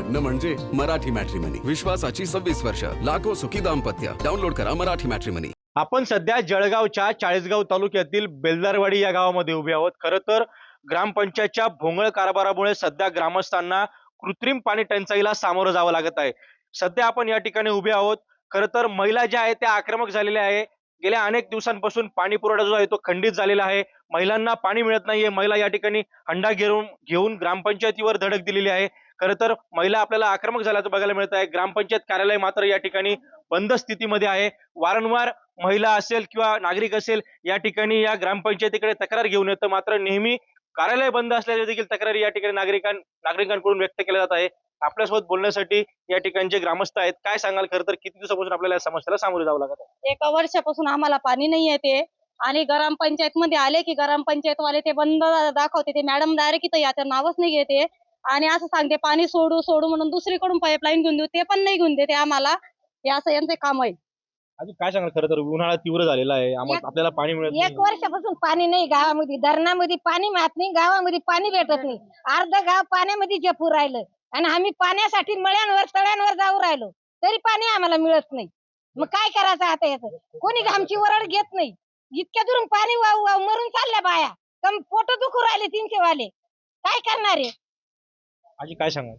लग्न म्हणजे मराठी मॅट्रिमनी. विश्वासाची 26 वर्ष. लाखो सुखी दाम्पत्य. डाउनलोड करा मराठी मॅट्रिमनी. आपण सध्या जळगावच्या चाळीसगाव तालुक्यातील बेलदारवाडी या गावामध्ये उभे आहोत. खरं तर ग्रामपंचायतच्या भोंगळ कारभारामुळे सध्या ग्रामस्थांना कृत्रिम पाणी टंचाईला सामोरं जावं लागत आहे. सध्या आपण या ठिकाणी उभे आहोत. खरं तर महिला ज्या आहेत त्या आक्रमक झालेल्या आहे. गेल्या अनेक दिवसांपासून पाणी पुरवठा जो आहे तो खंडित झालेला आहे. महिलांना पाणी मिळत नाहीये. महिला या ठिकाणी हंडा घेऊन ग्रामपंचायतीवर धडक दिलेली आहे. खरं तर महिला आपल्याला आक्रमक झाल्याचं बघायला मिळत आहे. ग्रामपंचायत कार्यालय मात्र या ठिकाणी बंद स्थितीमध्ये आहे. वारंवार महिला असेल किंवा नागरिक असेल या ठिकाणी या ग्रामपंचायतीकडे तक्रार घेऊन येतं, मात्र नेहमी कार्यालय बंद असल्याच्या देखील तक्रारी या ठिकाणी नागरिकांकडून व्यक्त केल्या जात आहे. आपल्यासोबत बोलण्यासाठी या ठिकाणचे ग्रामस्थ आहेत. काय सांगाल, खरं तर किती दिवसापासून आपल्याला या समस्येला सामोरे जावं लागत आहे? एका वर्षापासून आम्हाला पाणी नाही येते आणि ग्रामपंचायत मध्ये आले की ग्रामपंचायत वाले ते बंद दाखवते. ते मॅडम डायरेक्ट इथं याचं नावच नाही घेते आणि असं सांगते पाणी सोडू सोडू म्हणून दुसरीकडून पाईपलाईन घेऊन देऊ, ते पण नाही घेऊन देते आम्हाला. हे असं यांचे काम आहे. अजून काय सांगाल, खरं तर उन्हाळा तीव्र झालेला आहे, आपल्याला पाणी मिळत एक नाही. वर्षापासून पाणी नाही गावामध्ये. धरणामध्ये पाणी मात नाही, गावामध्ये पाणी भेटत नाही. अर्ध गाव पाण्यामध्ये झेपू राहिलं आणि आम्ही पाण्यासाठी मळ्यांवर तळ्यांवर जाऊ राहिलो तरी पाणी आम्हाला मिळत नाही. मग काय करायचं आता? याचं कोणी आमची वरड घेत नाही. इतक्या दुरून पाणी वाहू वाहू मरून चालल्या बाया. कम पोट दुखू राहिले 300 वाले. काय करणार आहे? आजी काय सांगाल?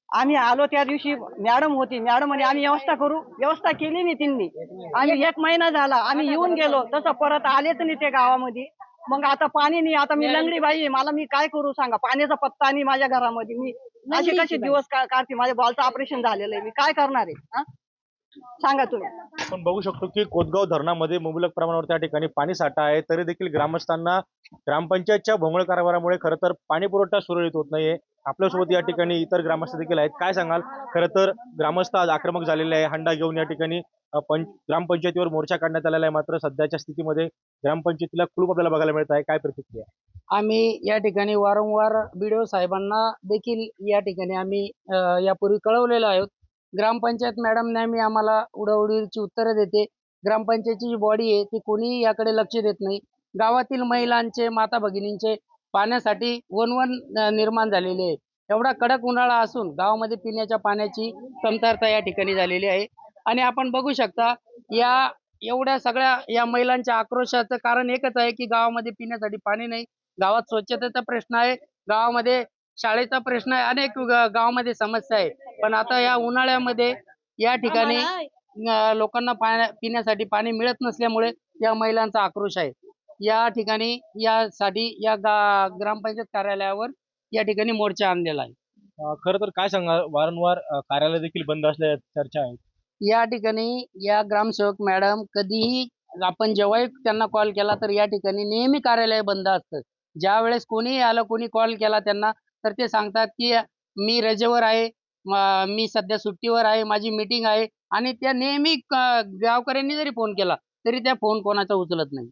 आम्ही आलो त्या दिवशी मॅडम होती. मॅडम म्हणे आम्ही व्यवस्था करू. व्यवस्था केली नाही त्यांनी. आम्ही 1 महिना झाला आम्ही येऊन गेलो, तसं परत आलेच नाही ते गावामध्ये. मग आता पाणी नाही. आता मी लंगडी बाई आहे, मला मी काय करू सांगा? पाण्याचा पत्ता नाही माझ्या घरामध्ये. मी असे कसे दिवस काढते? माझ्या बॉलचं ऑपरेशन झालेलं आहे. मी काय करणार आहे? हा, सांगा तुम्ही. आपण बघू शकतो की कोतगाव धरणामध्ये मुबलक प्रमाणावर त्या ठिकाणी पाणी साठा आहे. तरी देखील ग्रामस्थांना ग्रामपंचायतच्या भोंगळ कारभारामुळे खरं तर पाणी पुरवठा सुरळीत होत नाहीये. आपल्यासोबत या ठिकाणी इतर ग्रामस्थ देखील आहेत. काय सांगाल, खरं तर ग्रामस्थ आज आक्रमक झालेले आहे. हंडा घेऊन या ठिकाणी ग्रामपंचायतीवर मोर्चा काढण्यात आलेला आहे. मात्र सध्याच्या स्थितीमध्ये ग्रामपंचायतीला कुलूप आपल्याला बघायला मिळत आहे. काय प्रतिक्रिया? आम्ही या ठिकाणी वारंवार बीडीओ साहेबांना देखील या ठिकाणी आम्ही यापूर्वी कळवलेलो आहोत. ग्रामपंचायत मॅडम नेहमी आम्हाला उडवडीची उत्तरं देते. ग्रामपंचायतची जी बॉडी आहे ती कोणी याकडे लक्ष देत नाही. गावातील महिलांचे, माता भगिनींचे पाण्यासाठी वणवण निर्माण झालेली आहे. एवढा कडक उन्हाळा असून गावामध्ये पिण्याच्या पाण्याची कमतरता या ठिकाणी झालेली आहे. आणि आपण बघू शकता या एवढ्या सगळ्या या महिलांच्या आक्रोशाचं कारण एकच आहे की गावामध्ये पिण्यासाठी पाणी नाही. गावात स्वच्छतेचा प्रश्न आहे, गावामध्ये शाळेचा प्रश्न आहे, अनेक गावामध्ये समस्या आहे. पण आता या उन्हाळ्यामध्ये या ठिकाणी लोकांना पिण्यासाठी पाणी मिळत नसल्यामुळे या महिलांचा आक्रोश आहे. या ठिकाणी यासाठी या ग्रामपंचायत कार्यालयावर या ठिकाणी मोर्चा आणलेला आहे. खरं तर काय सांगा, वारंवार कार्यालय देखील बंद असल्याच्या चर्चा आहेत. या ठिकाणी या ग्रामसेवक मॅडम कधीही आपण जेव्हाही त्यांना कॉल केला तर या ठिकाणी नेहमी कार्यालय बंद असतं. ज्या वेळेस कोणीही आलं, कोणी कॉल केला त्यांना, तर ते सांगतात की मी रजेवर आहे, मी सध्या सुट्टीवर आहे, माझी मीटिंग आहे. आणि त्या नेहमी गावकऱ्यांनी जरी फोन केला तरी त्या फोन कोणाचा उचलत नाही.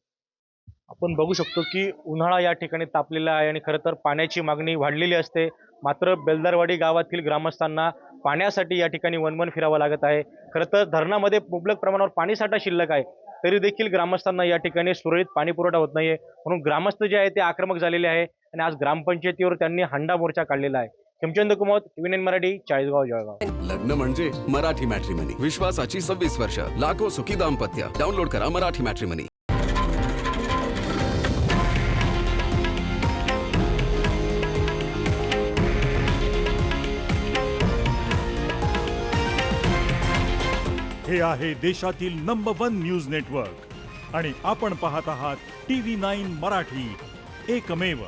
आपण बघू शकतो की उन्हाळा या ठिकाणी तापलेला आहे आणि खरं तर पाण्याची मागणी वाढलेली असते. मात्र बेलदारवाडी गावातील ग्रामस्थांना पाण्यासाठी या ठिकाणी वणवण फिरावं लागत आहे. खरं तर धरणामध्ये मुबलक प्रमाणावर पाणीसाठा शिल्लक आहे, तरी देखील ग्रामस्थांना या ठिकाणी सुरळीत पाणी पुरवठा होत नाहीये. म्हणून ग्रामस्थ जे आहे ते आक्रमक झालेले आहे आणि आज ग्रामपंचायतीवर त्यांनी हंडा मोर्चा काढलेला आहे. हेमचंद कुमार, TVN मराठी, चाळीसगाव, जळगाव. लग्न म्हणजे मराठी मॅट्रिमनी. विश्वासाची 26 वर्ष. लाखो सुखी दाम्पत्य. डाउनलोड करा मराठी मॅट्रिमनी. हे आहे देशातील नंबर 1 न्यूज नेटवर्क आणि आपण पाहत आहात TV9 मराठी, एकमेव.